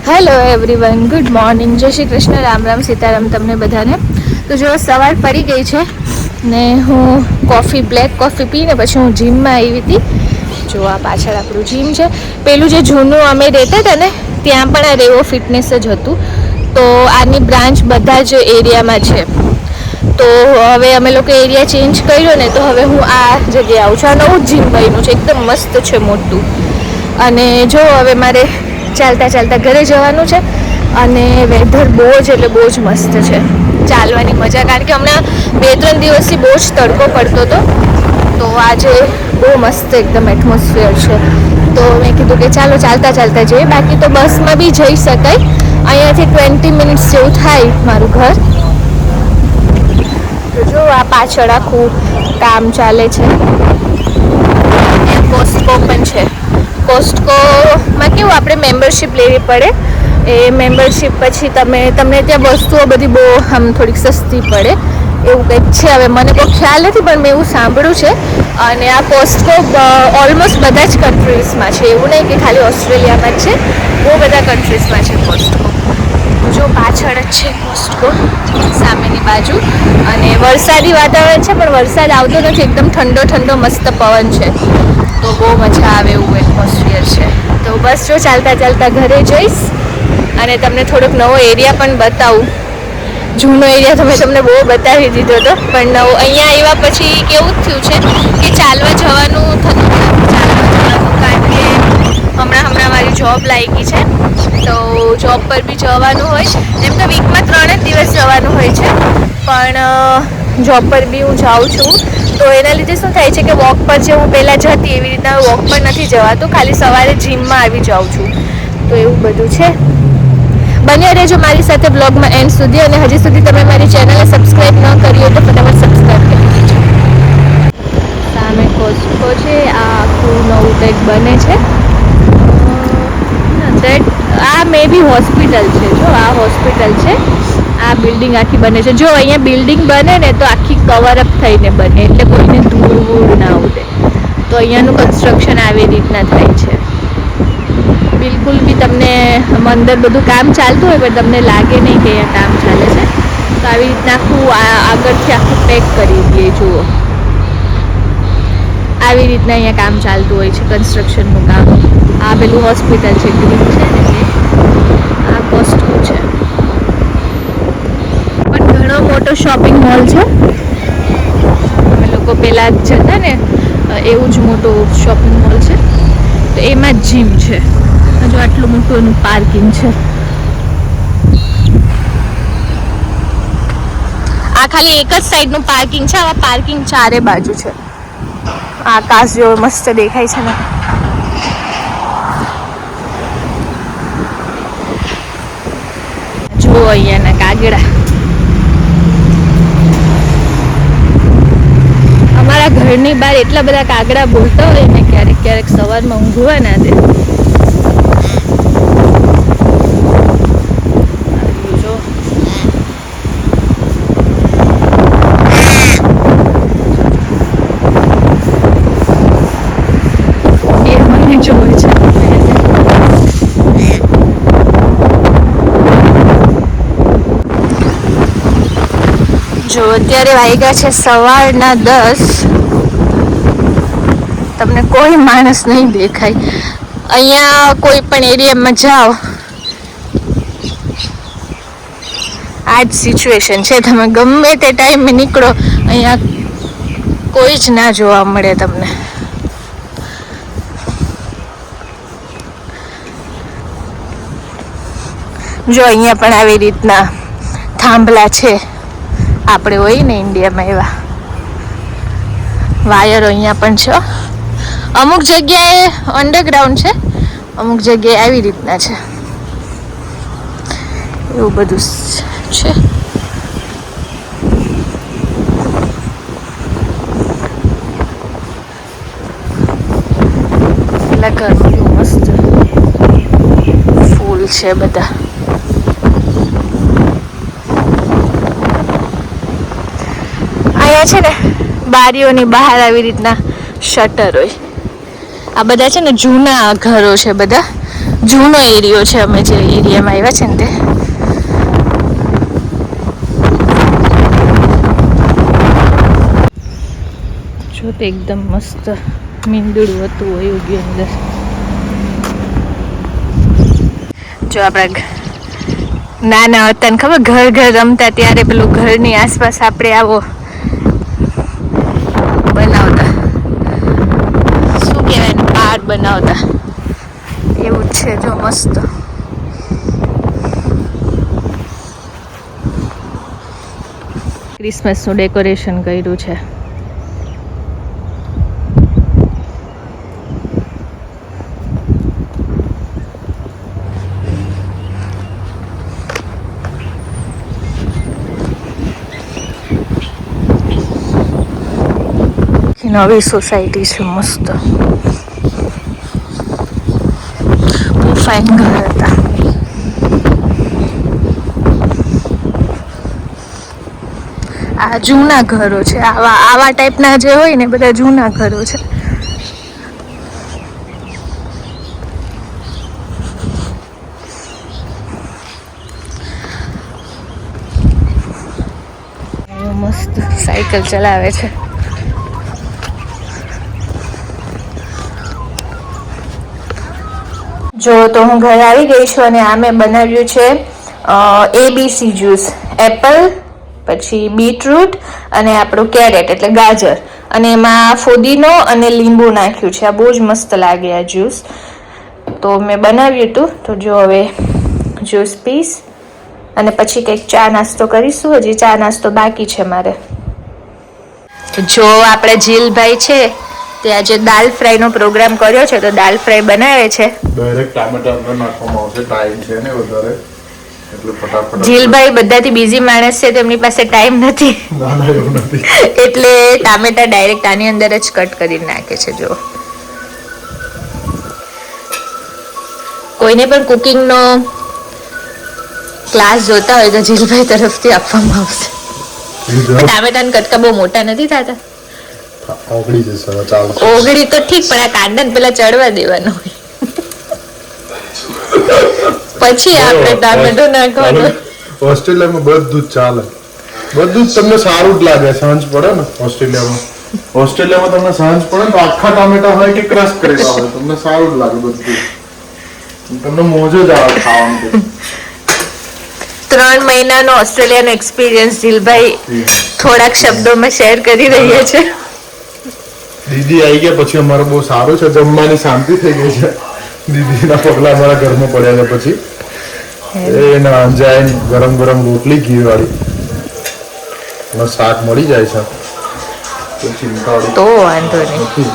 Hello everyone, good morning, જય શ્રી કૃષ્ણ, રામ રામ, સીતારામ તમને બધાને. તો જો સવાર પડી ગઈ છે ને હું બ્લેક કોફી પીને પછી હું જીમમાં આવી હતી. જો આ પાછળ આપણું જીમ છે. પેલું જે જૂનું અમે રહેતા હતા ને ત્યાં પણ આ રેવો ફિટનેસ જ હતું. તો આની બ્રાન્ચ બધા જ એરિયામાં છે. તો હવે અમે લોકો એરિયા ચેન્જ કર્યો ને તો હવે હું આ જગ્યાએ આવું છું. આ નવું જ જીમ બન્યું છે, એકદમ મસ્ત છે, મોટું. અને જો હવે મારે ચાલતા ચાલતા ઘરે જવાનું છે અને વેધર બહુ જ મસ્ત છે ચાલવાની મજા. કારણ કે હમણાં 2-3 દિવસથી બહુ જ તડકો પડતો હતો, તો આજે બહુ મસ્ત એકદમ એટમોસ્ફિયર છે. તો મેં કીધું કે ચાલો ચાલતા ચાલતા જઈએ. બાકી તો બસમાં બી જઈ શકાય, અહીંયાથી 20 મિનિટ્સ જેવું થાય મારું ઘર. તો જો આ પાછળ આખું કામ ચાલે છે. કોસ્ટકો પણ છે. કોસ્ટકોમાં કેવું આપણે મેમ્બરશિપ લેવી પડે. એ મેમ્બરશિપ પછી તમને ત્યાં વસ્તુઓ બધી બહુ આમ થોડીક સસ્તી પડે એવું કંઈક છે. હવે મને બહુ ખ્યાલ નથી પણ મેં એવું સાંભળ્યું છે. અને આ કોસ્ટકો ઓલમોસ્ટ બધા જ કન્ટ્રીઝમાં છે, એવું નહીં કે ખાલી ઓસ્ટ્રેલિયામાં જ છે, બહુ બધા કન્ટ્રીઝમાં છે કોસ્ટકો. જો પાછળ જ છે કોસ્ટકો સામેની બાજુ. અને વરસાદી વાતાવરણ છે પણ વરસાદ આવતો નથી, એકદમ ઠંડો ઠંડો મસ્ત પવન છે, તો બહુ મજા આવે એવું એટમોસ્ફિયર છે. તો બસ જો ચાલતા ચાલતા ઘરે જઈશ અને તમને થોડોક નવો એરિયા પણ બતાવું. જૂનો એરિયા તો મેં તમને બહુ બતાવી દીધો હતો, પણ અહીંયા આવ્યા પછી કેવું થયું છે કે ચાલવા જવાનું થતું કારણ કે હમણાં મારી જોબ લાગી છે. તો જોબ પર બી જવાનું હોય. એમ તો વીકમાં 3 જ દિવસ જવાનું હોય છે, પણ જોબ પર બી હું જાઉં છું. તો એના લીધે શું થાય છે કે વોક પર જે હું પહેલાં જતી એવી રીતના વોક પર નથી જવાતું, ખાલી સવારે જીમમાં આવી જાઉં છું. તો એવું બધું છે. બન્યા રહેજો મારી સાથે બ્લોગમાં એન્ડ સુધી. અને હજી સુધી તમે મારી ચેનલને સબસ્ક્રાઈબ ન કરી હોય તો ફટાફટ સબસ્ક્રાઈબ કરી દેજો. સામે કોસ્ટકો છે, આ આખું નવું કંઈક બને છે. આ મે બી હોસ્પિટલ છે. જો આ હોસ્પિટલ છે, આ બિલ્ડિંગ આખી બને છે. જો અહીંયા બિલ્ડિંગ બને ને તો આખી કવરઅપ થઈને બને, એટલે કોઈને ધૂળ ના ઉડે. તો અહીંયાનું કન્સ્ટ્રક્શન આવી રીતના થાય છે. બિલકુલ બી તમને અંદર બધું કામ ચાલતું હોય પણ તમને લાગે નહીં કે અહીંયા કામ ચાલે છે. તો આવી રીતના આખું આગળથી આખું પેક કરી દઈએ. જુઓ આવી રીતના અહીંયા કામ ચાલતું હોય છે, કન્સ્ટ્રક્શનનું કામ. આ પેલું હોસ્પિટલ છે, ગ્રીન છે ને તે. આ કોસ્ટકો છે, પણ ઘણો મોટો શોપિંગ મોલ છે. અમે લોકો પહેલાં જતા ને એવું જ મોટું શોપિંગ મોલ છે, તો એમાં જ જીમ છે. હજુ આટલું મોટું એનું પાર્કિંગ છે. આ ખાલી એક જ સાઈડનું પાર્કિંગ છે. આવા પાર્કિંગ ચારે બાજુ છે. આકાશ જેવો મસ્ત દેખાય છે ને. જુઓ અહીંયાના કાગડા. અમારા ઘરની બહાર એટલા બધા કાગડા બોલતા હોય ને, ક્યારેક ક્યારેક સવારમાં ઊંઘવા ના દે. જો અત્યારે વાગ્યા છે સવારના 10. તમને કોઈ માણસ નહીં દેખાય. અહીંયા કોઈ પણ એરિયામાં જાઓ આ જ સિચ્યુએશન છે. તમે ગમે તે ટાઈમે નીકળો, અહીંયા કોઈ જ ના જોવા મળે તમને. જો અહીંયા પણ આવી રીતના થાંભલા છે, આપણે હોય ને ઇન્ડિયામાં એવા વાયરો અહીંયા પણ છે. અમુક જગ્યાએ અંડરગ્રાઉન્ડ છે, અમુક જગ્યાએ આવી રીતના છે. એવું બધું છે. પેલા ઘર કેવું મસ્ત ફૂલ છે બધા. અહીંયા છે ને બારીઓની બહાર આવી રીતના શટર હોય. આ બધા છે ને જૂના ઘરો છે, બધા જૂનો એરિયો છે, અમે જે એરિયામાં આવ્યા છે ને તે. જો તે એકદમ મસ્ત મીંદડું હતું અયોગ્ય અંદર. જો આપણા નાના હતા ને ખબર ઘર ઘર રમતા ત્યારે પેલું ઘરની આસપાસ આપણે આવો બનાવતા, શું કહેવાય, પાર્ક બનાવતા, એવું જ છે. જો મસ્ત ક્રિસમસનું ડેકોરેશન કર્યું છે. નવી સોસાયટી છે મસ્ત, બહુ ફાઇન ઘર હતા. આ જૂના ઘરો છે, આવા ટાઈપના જે હોય ને બધા જૂના ઘરો છે. મસ્ત સાયકલ ચલાવે છે. જો તો હું ઘરે આવી ગઈ છું અને આ મેં બનાવ્યું છે ABC જ્યુસ, એપલ, પછી બીટરૂટ અને આપણું કેરેટ એટલે ગાજર, અને એમાં ફુદીનો અને લીંબુ નાખ્યું છે. આ બહુ જ મસ્ત લાગે આ જ્યુસ. તો મેં બનાવ્યું હતું. તો જો હવે જ્યુસ પીસ અને પછી કંઈક ચા નાસ્તો કરીશું. હજી ચા નાસ્તો બાકી છે મારે. જો આપણે જીલભાઈ છે તે આજે દાલ ફ્રાય નો પ્રોગ્રામ કર્યો છે, તો દાલ ફ્રાય બનાવે છે. ડાયરેક્ટ ટામેટા અંદર નાખવામાં આવશે, ટાઈમ છે ને વધારે એટલે ફટાફટ. જીલભાઈ બધાથી બિઝી માણસ છે, તેમની પાસે ટાઈમ નથી. ના ના એવું નથી. એટલે ટામેટા ડાયરેક્ટ આની અંદર જ કટ કરી નાખે છે. જો કોઈને પણ કુકિંગનો ક્લાસ જોતા હોય તો જીલભાઈ તરફથી આપવામાં આવશે. ટામેટાના કટકા બહુ મોટા નથી થતા. ઓગળી જશે, ચાલશે. ઓગળી તો ઠીક, પણ આ કાંદાને પેલા ચડવા દેવાનો હોય, પછી આપણે ટામેટો નાખવાનું. ઓસ્ટ્રેલિયામાં બધું જ ચાલે, બધું જ તમને સારું જ લાગે. સાંજ પડે ને ઓસ્ટ્રેલિયામાં તમને સાંજ પડે ને તો આખા ટામેટા હોય કે ક્રશ કરેલા હોય તમને સારું જ લાગે. બધું તમને મોજ જ આવે ખાવાનું. 3 મહિનાનો ઓસ્ટ્રેલિયાનો એક્સપિરિયન્સ જીલભાઈ થોડાક શબ્દોમાં શેર કરી રહ્યા છે. દીદી આવી ગયા પછી અમારે બહુ સારું છે, જમવાની શાંતિ થઈ ગઈ છે. દીદીના પગલા અમારા ઘરમાં પડ્યા છે. પછી એના અંજાય ગરમ ગરમ રોટલી ઘી વાળી શાક મળી જાય છે, તો ચિંતા તો વાંધો નહીં.